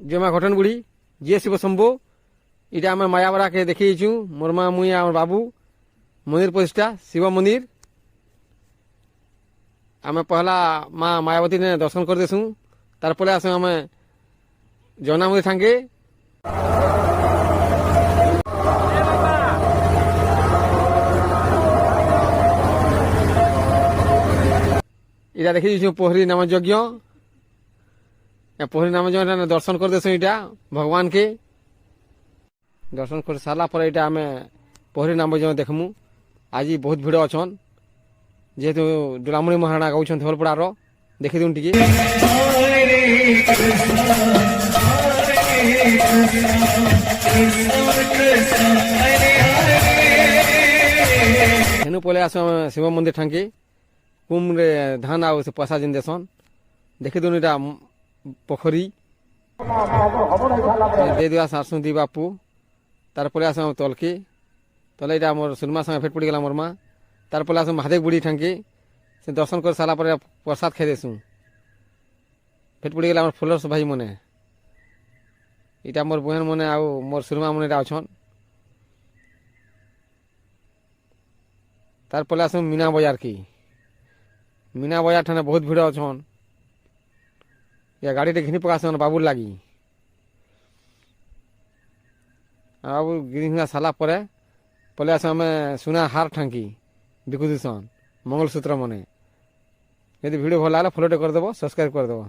যে মা ঘটন বুড়ি যে শিব শম্ভু এটা আমি মায়াবরাকে দেখিয়েছু মোর মা মুই আমার বাবু মন্দির প্রতিষ্ঠা শিব মন্দির আমি পহলা মা মায়াবতী ने दर्शन कर देसु तारपरे आसे आमे जगन्नाथ मंदिर थांगे इटा देखी पोहरी नाम यज्ञ पोहरी नाम यज्ञ दर्शन कर देसु इटा भगवान के दर्शन कर सारा पर इटा आमे पोहरी नाम यज्ञ देखमु आज बहुत भिड़ अछन जेहेतु डोलामुणी महाराणा गाउछन धवलपड़ार देखी दून टिके हेनु पले आस शिव मंदिर ठांके कुम्रे धान आउ से पसा जिन देसन देखी दून इटा पोखरी दे दुआ सारसुदी बापू तार पले आस तलके तले इटा मोर सुनमा संगे फेट पड़ी गला मोर माँ तार पले आस महादेव बुढ़ी ठांके से दर्शन कर सारा पर प्रसाद खाई देसु फेट पड़ी गला मोर फुलर्स भाई मने इटा मोर बहन मने आउ मोर सुरमा मने इटा अछन तार पले आस मीना बाजार की मीना बाजार ठाने बहुत भिड़ अछन या गाड़ी घिनी पकासन बाबूर लगी बाबू गिनी साला परे पले आस आम सुना हार ठांकी बिकुदूषण मंगलसूत्र मने यदि वीडियो भल लगे फॉलो करदेव सब्सक्राइब करदेव।